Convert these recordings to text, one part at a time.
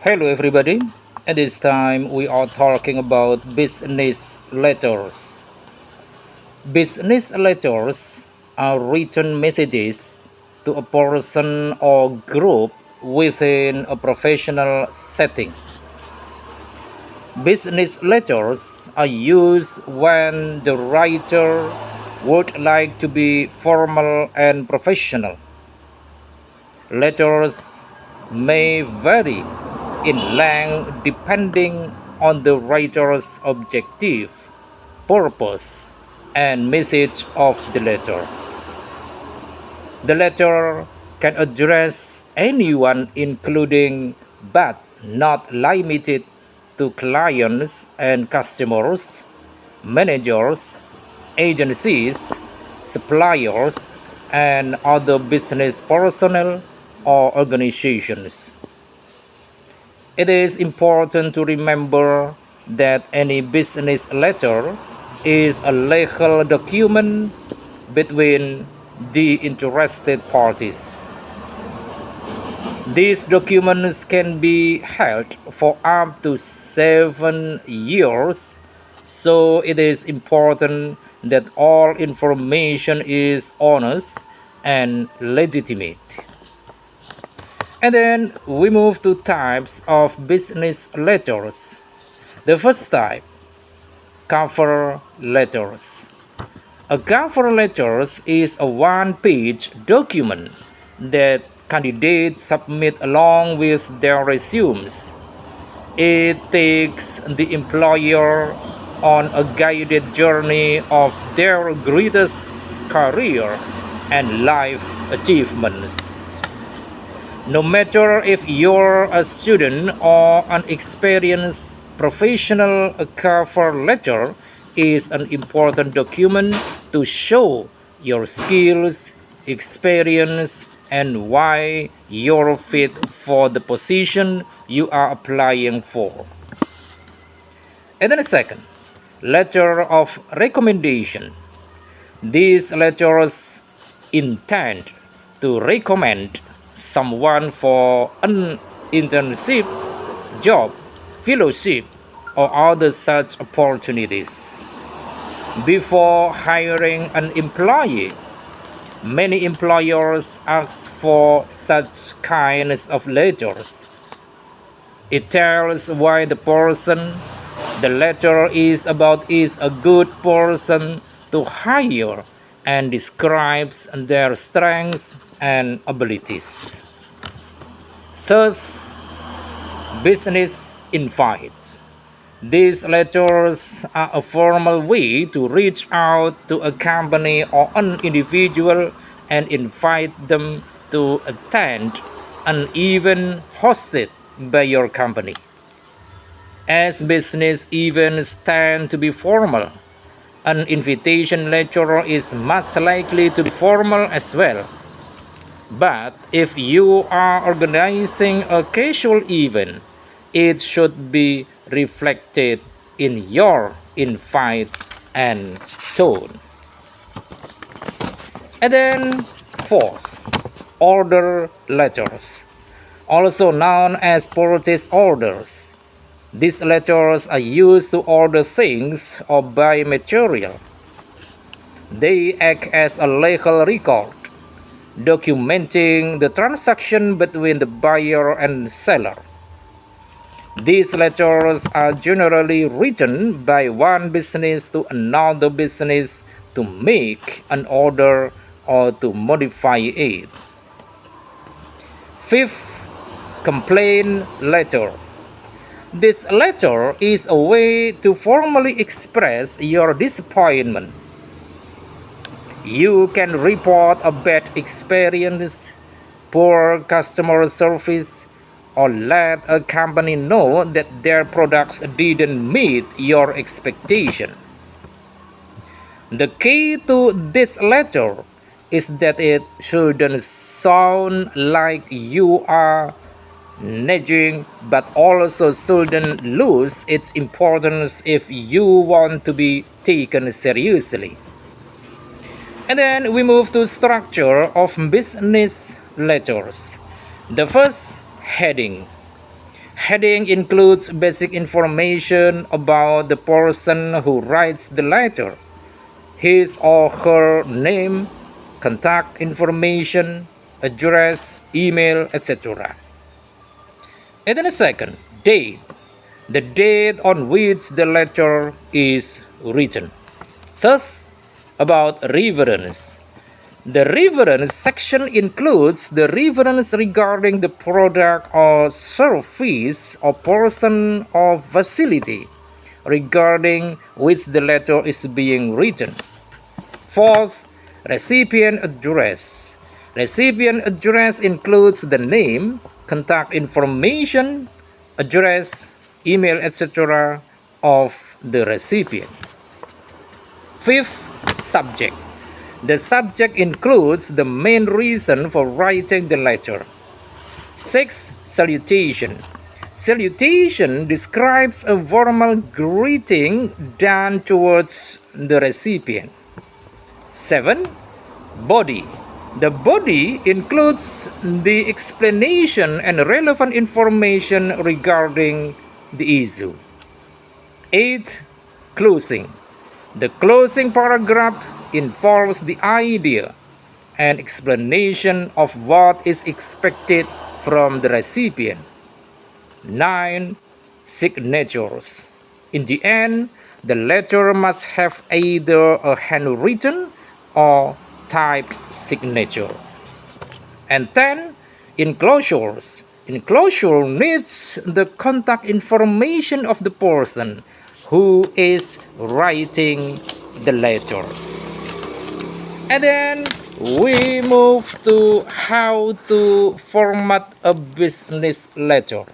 Hello, everybody. At this time, we are talking about business letters. Business letters are written messages to a person or group within a professional setting. Business letters are used when the writer would like to be formal and professional. Letters may vary in length depending on the writer's objective, purpose, and message of the letter. The letter can address anyone, including but not limited to clients and customers, managers, agencies, suppliers, and other business personnel or organizations. It is important to remember that any business letter is a legal document between the interested parties. These documents can be held for up to 7 years, so it is important that all information is honest and legitimate. And then we move to types of business letters. The first type, cover letters. A cover letter is a one-page document that candidates submit along with their resumes. It takes the employer on a guided journey of their greatest career and life achievements. No matter if you're a student or an experienced professional, a cover letter is an important document to show your skills, experience, and why you're fit for the position you are applying for. And then a second, letter of recommendation. These letters intend to recommend someone for an internship, job, fellowship, or other such opportunities. Before hiring an employee, many employers ask for such kinds of letters. It tells why the person the letter is about is a good person to hire and describes their strengths and abilities. Third, business invites. These letters are a formal way to reach out to a company or an individual and invite them to attend an event hosted by your company. As business events tend to be formal, an invitation letter is much likely to be formal as well. But if you are organizing a casual event, it should be reflected in your invite and tone. And then, fourth, order letters, also known as purchase orders. These letters are used to order things or buy material. They act as a legal record, documenting the transaction between the buyer and seller. These letters are generally written by one business to another business to make an order or to modify it. Fifth, complaint letter. This letter is a way to formally express your disappointment. You can report a bad experience, poor customer service, or let a company know that their products didn't meet your expectation. The key to this letter is that it shouldn't sound like you are nagging, but also shouldn't lose its importance if you want to be taken seriously. And then we move to structure of business letters. The first, heading. Heading includes basic information about the person who writes the letter, his or her name, contact information, address, email, etc. And then a second, date. The date on which the letter is written. Third, about reference. The reference section includes the reference regarding the product or service or person or facility regarding which the letter is being written. Fourth, recipient address. Recipient address includes the name, contact information, address, email, etc. of the recipient. Fifth, subject. The subject includes the main reason for writing the letter. Sixth, salutation. Salutation describes a formal greeting done towards the recipient. 7. Body. The body includes the explanation and relevant information regarding the issue. 8. Closing. The closing paragraph involves the idea and explanation of what is expected from the recipient. 9. Signatures. In the end, the letter must have either a handwritten or typed signature. And 10. Enclosures. Enclosure needs the contact information of the person who is writing the letter. And then we move to how to format a business letter.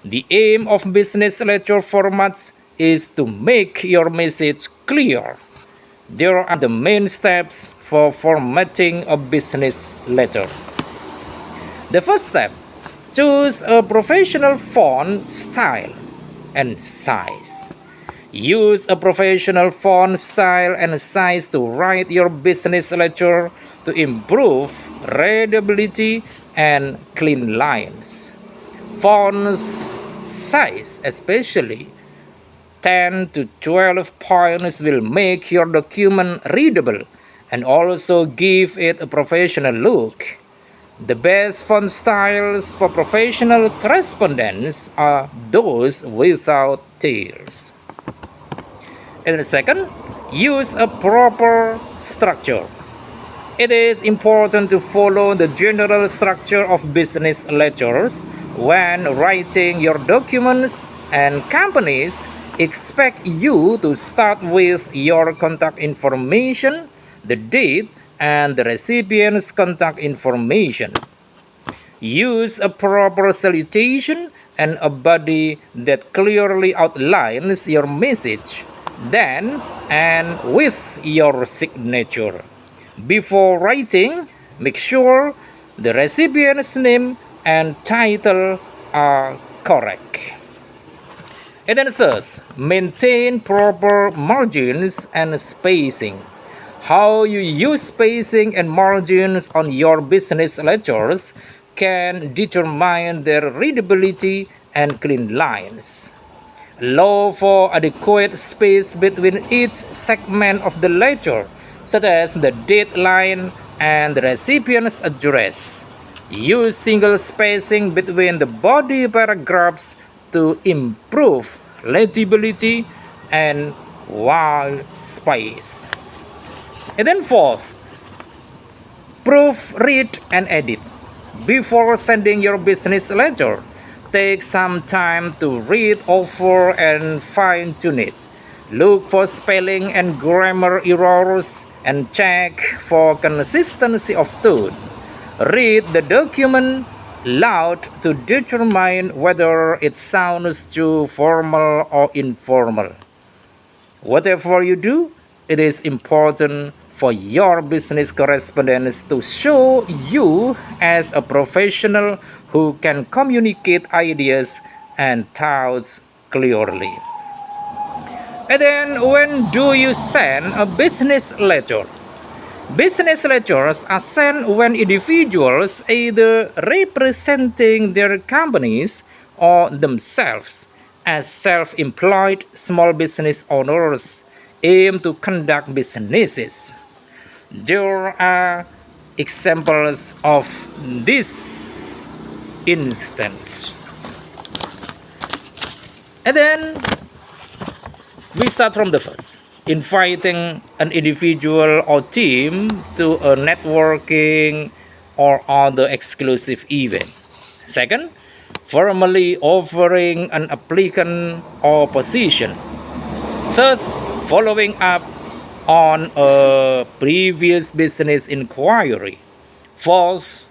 The aim of business letter formats is to make your message clear. There are the main steps for formatting a business letter. The first step, choose a professional font style and size. Use a professional font style and size to write your business letter to improve readability and clean lines. Fonts size, especially 10 to 12 points, will make your document readable and also give it a professional look. The best font styles for professional correspondence are those without tears. And second, use a proper structure. It is important to follow the general structure of business letters when writing your documents, and companies expect you to start with your contact information, the date, and the recipient's contact information. Use a proper salutation and a body that clearly outlines your message, then and with your signature. Before writing, make sure the recipient's name and title are correct. And then third, maintain proper margins and spacing. How you use spacing and margins on your business letters can determine their readability and clean lines. Allow for adequate space between each segment of the letter, such as the date line and the recipient's address. Use single spacing between the body paragraphs to improve legibility and while space. And then fourth, proofread and edit. Before sending your business letter, take some time to read over and fine-tune it. Look for spelling and grammar errors and check for consistency of tone. Read the document loud to determine whether it sounds too formal or informal. Whatever you do, it is important for your business correspondence to show you as a professional who can communicate ideas and thoughts clearly. And then, when do you send a business letter? Business letters are sent when individuals, either representing their companies or themselves as self-employed small business owners aim to conduct businesses. There are examples of this instance. And then we start from the first, inviting an individual or team to a networking or other exclusive event. Second, formally offering an applicant or position. Third, following up on a previous business inquiry. Fourth,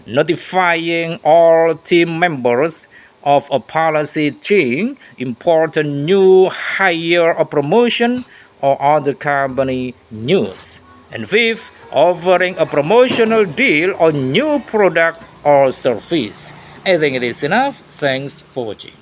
notifying all team members of a policy change, important new hire or promotion, or other company news. And fifth, offering a promotional deal on new product or service. I think it is enough. Thanks for watching.